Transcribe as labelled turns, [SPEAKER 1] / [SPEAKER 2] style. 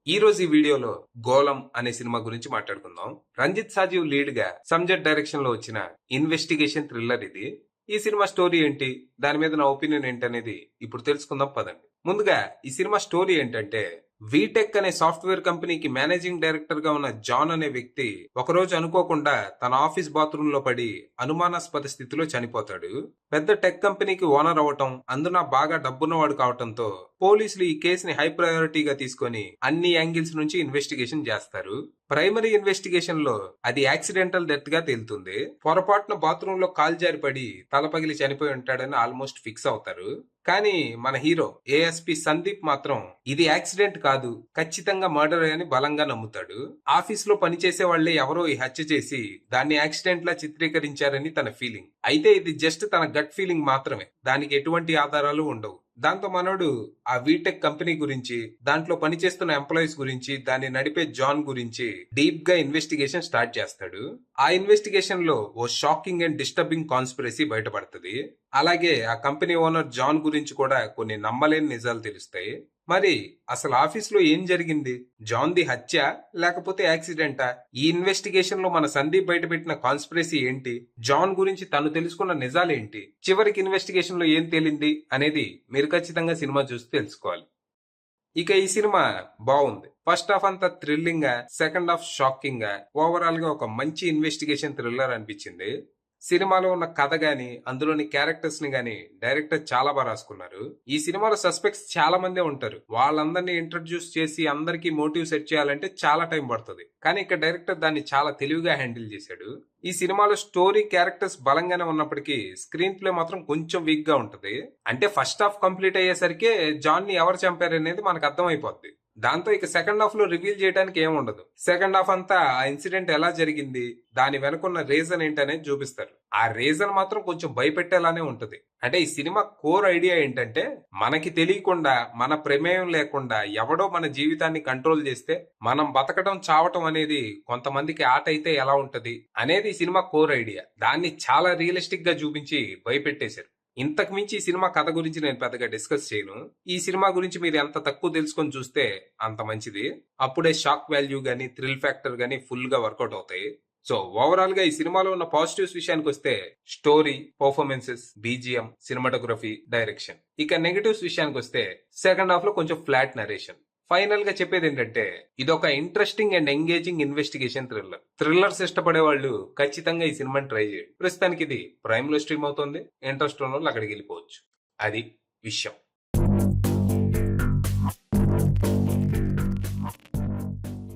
[SPEAKER 1] ఈ రోజు ఈ వీడియోలో గోలం అనే సినిమా గురించి మాట్లాడుకుందాం. రంజిత్ సాజీవ్ లీడ్ గా సంజయ్ డైరెక్షన్ లో వచ్చిన ఇన్వెస్టిగేషన్ థ్రిల్లర్ ఇది. ఈ సినిమా స్టోరీ ఏంటి, దాని మీద నా ఒపీనియన్ ఏంటనేది ఇప్పుడు తెలుసుకుందాం పదండి. ముందుగా ఈ సినిమా స్టోరీ ఏంటంటే, వీటెక్ అనే సాఫ్ట్వేర్ కంపెనీకి మేనేజింగ్ డైరెక్టర్ గా ఉన్న జాన్ అనే వ్యక్తి ఒకరోజు అనుకోకుండా తన ఆఫీస్ బాత్రూమ్ లో పడి అనుమానాస్పద స్థితిలో చనిపోతాడు. పెద్ద టెక్ కంపెనీకి ఓనర్ అవటం, అందున బాగా డబ్బున్నవాడు కావటంతో పోలీసులు ఈ కేసుని హై ప్రయారిటీగా తీసుకొని అన్ని యాంగిల్స్ నుంచి ఇన్వెస్టిగేషన్ చేస్తారు. ప్రైమరీ ఇన్వెస్టిగేషన్ లో అది యాక్సిడెంటల్ డెత్ గా తేలుతుంది. పొరపాటున బాత్రూమ్ లో కాల్ జారి పడి తల పగిలి చనిపోయి ఉంటాడని ఆల్మోస్ట్ ఫిక్స్ అవుతారు. కానీ మన హీరో ఏఎస్పీ సందీప్ మాత్రం ఇది యాక్సిడెంట్ కాదు, ఖచ్చితంగా మర్డర్ అని బలంగా నమ్ముతాడు. ఆఫీస్ లో పనిచేసే వాళ్లే ఎవరో ఈ హత్య చేసి దాన్ని యాక్సిడెంట్ లా చిత్రీకరించారని తన ఫీలింగ్. అయితే ఇది జస్ట్ తన గట్ ఫీలింగ్ మాత్రమే, దానికి ఎటువంటి ఆధారాలు ఉండవు. దాంతో మనోడు ఆ వీటెక్ కంపెనీ గురించి, దాంట్లో పనిచేస్తున్న ఎంప్లాయీస్ గురించి, దాన్ని నడిపే జాన్ గురించి డీప్ గా ఇన్వెస్టిగేషన్ స్టార్ట్ చేస్తాడు. ఆ ఇన్వెస్టిగేషన్ లో ఓ షాకింగ్ అండ్ డిస్టర్బింగ్ కాన్స్పిరసీ బయటపడుతుంది. అలాగే ఆ కంపెనీ ఓనర్ జాన్ గురించి కూడా కొన్ని నమ్మలేని నిజాలు తెలుస్తాయి. మరి అసలు ఆఫీస్ లో ఏం జరిగింది? జాన్ ది హత్య లేకపోతే యాక్సిడెంటా? ఈ ఇన్వెస్టిగేషన్ లో మన సందీప్ బయటపెట్టిన కాన్స్పిరసీ ఏంటి? జాన్ గురించి తను తెలుసుకున్న నిజాలేంటి? చివరికి ఇన్వెస్టిగేషన్ లో ఏం తేలింది అనేది మీరు ఖచ్చితంగా సినిమా చూసి తెలుసుకోవాలి. ఇక ఈ సినిమా బాగుంది. ఫస్ట్ హాఫ్ అంతా థ్రిల్లింగ్ గా, సెకండ్ హాఫ్ షాకింగ్ గా, ఓవరాల్ గా ఒక మంచి ఇన్వెస్టిగేషన్ థ్రిల్లర్ అనిపించింది. సినిమాలో ఉన్న కథ గాని, అందులోని క్యారెక్టర్స్ ని గాని డైరెక్టర్ చాలా బాగా రాసుకున్నారు. ఈ సినిమాలో సస్పెక్ట్స్ చాలా మందే ఉంటారు. వాళ్ళందరినీ ఇంట్రడ్యూస్ చేసి అందరికీ మోటివ్ సెట్ చేయాలంటే చాలా టైం పడుతుంది. కానీ ఇక్కడ డైరెక్టర్ దాన్ని చాలా తెలివిగా హ్యాండిల్ చేశాడు. ఈ సినిమాలో స్టోరీ, క్యారెక్టర్స్ బలంగానే ఉన్నప్పటికీ స్క్రీన్ ప్లే మాత్రం కొంచెం వీక్ గా ఉంటది. అంటే ఫస్ట్ హాఫ్ కంప్లీట్ అయ్యేసరికి జాన్ ని ఎవరు చంపారనేది మనకు అర్థమైపోద్ది. దాంతో ఇక సెకండ్ హాఫ్ లో రివీల్ చేయడానికి ఏముండదు. సెకండ్ హాఫ్ అంతా ఆ ఇన్సిడెంట్ ఎలా జరిగింది, దాని వెనుకున్న రీజన్ ఏంటనేది చూపిస్తారు. ఆ రీజన్ మాత్రం కొంచెం భయపెట్టేలానే ఉంటది. అంటే ఈ సినిమా కోర్ ఐడియా ఏంటంటే, మనకి తెలియకుండా, మన ప్రమేయం లేకుండా ఎవడో మన జీవితాన్ని కంట్రోల్ చేస్తే మనం బతకడం, చావటం అనేది కొంతమందికి ఆట అయితే ఎలా ఉంటది అనేది ఈ సినిమా కోర్ ఐడియా. దాన్ని చాలా రియలిస్టిక్ గా చూపించి భయపెట్టేశారు. ఇంతకు మించి ఈ సినిమా కథ గురించి నేను పెద్దగా డిస్కస్ చేయను. ఈ సినిమా గురించి మీరు ఎంత తక్కువ తెలుసుకొని చూస్తే అంత మంచిది. అప్పుడే షాక్ వాల్యూ గానీ, థ్రిల్ ఫ్యాక్టర్ గానీ ఫుల్ గా వర్కౌట్ అవుతాయి. సో ఓవరాల్ గా ఈ సినిమాలో ఉన్న పాజిటివ్స్ విషయానికి వస్తే story, performances, BGM, cinematography, direction. ఇక నెగటివ్స్ విషయానికి వస్తే సెకండ్ హాఫ్ లో కొంచెం ఫ్లాట్ నరేషన్. ఫైనల్ గా చెప్పేది ఏంటంటే, ఇదొక interesting and engaging investigation thriller. Thrillers ఇష్టపడే వాళ్ళు ఖచ్చితంగా ఈ సినిమాని ట్రై చేయండి. ప్రస్తుతానికి ఇది ప్రైమ్ లో స్ట్రీమ్ అవుతుంది. ఇంట్రెస్ట్ ఉన్న వాళ్ళు అక్కడికి వెళ్ళిపోవచ్చు. అది విషయం.